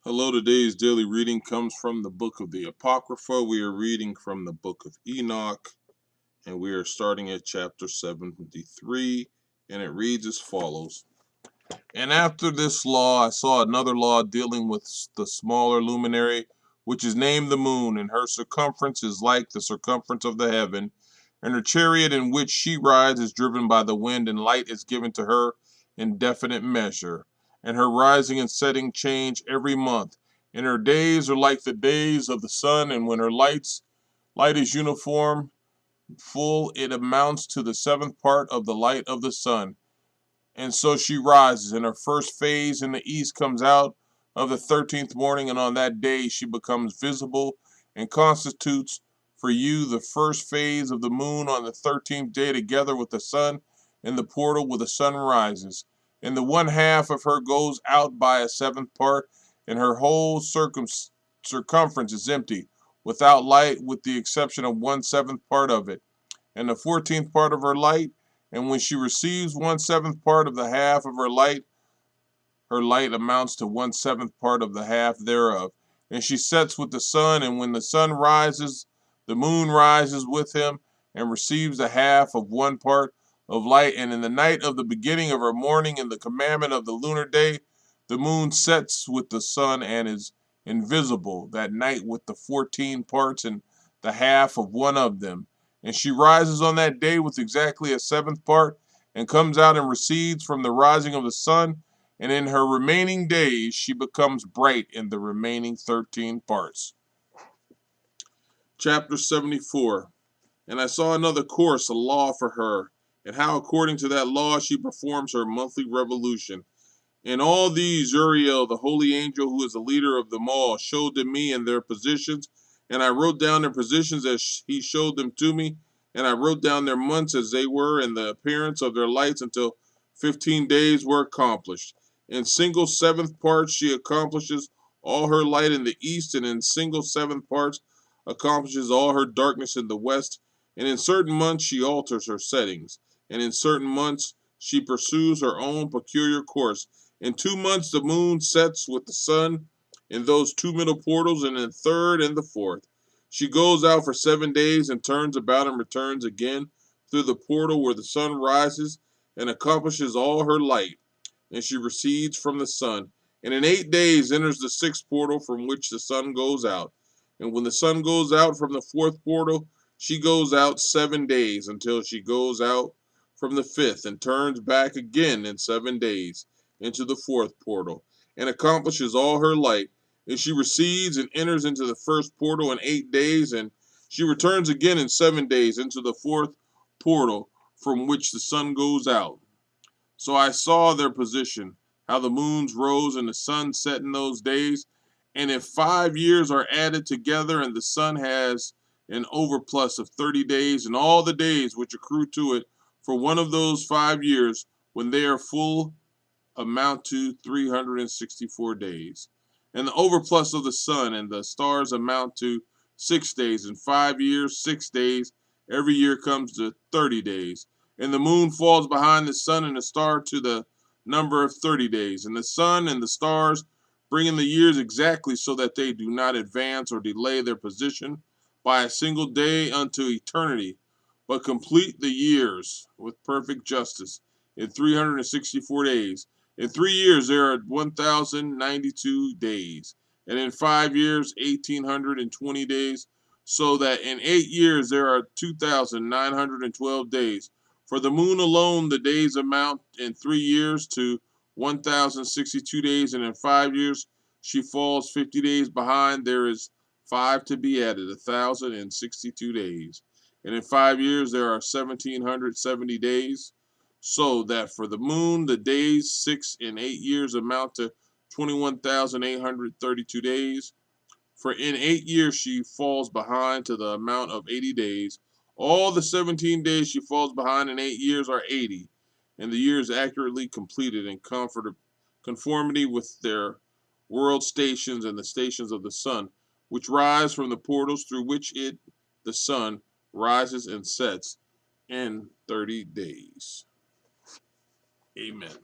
Hello, today's daily reading comes from the book of the Apocrypha. We are reading from the book of Enoch, and we are starting at chapter 73, and it reads as follows. And after this law, I saw another law dealing with the smaller luminary, which is named the moon, and her circumference is like the circumference of the heaven, and her chariot in which she rides is driven by the wind, and light is given to her in definite measure. And her rising and setting change every month, and her days are like the days of the sun, and when her light is uniform, full, it amounts to the seventh part of the light of the sun. And so she rises, and her first phase in the east comes out of the 13th morning, and on that day she becomes visible and constitutes for you the first phase of the moon on the 13th day, together with the sun in the portal where the sun rises. And the one half of her goes out by a seventh part, and her whole circumference is empty, without light, with the exception of one seventh part of it and the 14th part of her light. And when she receives one seventh part of the half of her light amounts to one seventh part of the half thereof. And she sets with the sun, and when the sun rises, the moon rises with him, and receives the half of one part of light. And in the night of the beginning of her morning, in the commandment of the lunar day, the moon sets with the sun and is invisible that night with the 14 parts and the half of one of them. And she rises on that day with exactly a seventh part, and comes out and recedes from the rising of the sun, and in her remaining days she becomes bright in the remaining 13 parts. Chapter 74. And I saw another course, a law for her, and how according to that law she performs her monthly revolution. In all these Uriel, the holy angel who is the leader of them all, showed to me in their positions, and I wrote down their positions as he showed them to me, and I wrote down their months as they were, and the appearance of their lights until 15 days were accomplished. In single seventh parts she accomplishes all her light in the east, and in single seventh parts accomplishes all her darkness in the west, and in certain months she alters her settings, and in certain months she pursues her own peculiar course. In 2 months the moon sets with the sun in those two middle portals, and in the third and the fourth. She goes out for 7 days and turns about and returns again through the portal where the sun rises and accomplishes all her light, and she recedes from the sun. And in 8 days enters the sixth portal from which the sun goes out. And when the sun goes out from the fourth portal, she goes out 7 days until she goes out from the fifth and turns back again in 7 days into the fourth portal, and accomplishes all her light. And she recedes and enters into the first portal in 8 days, and she returns again in 7 days into the fourth portal from which the sun goes out. So I saw their position, how the moons rose and the sun set in those days. And if 5 years are added together, and the sun has an overplus of 30 days, and all the days which accrue to it for one of those 5 years, when they are full, amount to 364 days. And the overplus of the sun and the stars amount to 6 days. In 5 years, 6 days, every year comes to 30 days. And the moon falls behind the sun and the star to the number of 30 days. And the sun and the stars bring in the years exactly, so that they do not advance or delay their position by a single day unto eternity, but complete the years with perfect justice in 364 days. In 3 years, there are 1,092 days, and in 5 years, 1,820 days, so that in 8 years, there are 2,912 days. For the moon alone, the days amount in 3 years to 1,062 days, and in 5 years, she falls 50 days behind. There is five to be added, 1,062 days. And in 5 years, there are 1,770 days, so that for the moon, the days 6 and 8 years amount to 21,832 days. For in 8 years she falls behind to the amount of 80 days. All the 17 days she falls behind in 8 years are 80, and the years accurately completed in conformity with their world stations and the stations of the sun, which rise from the portals through which the sun, rises and sets in 30 days. Amen.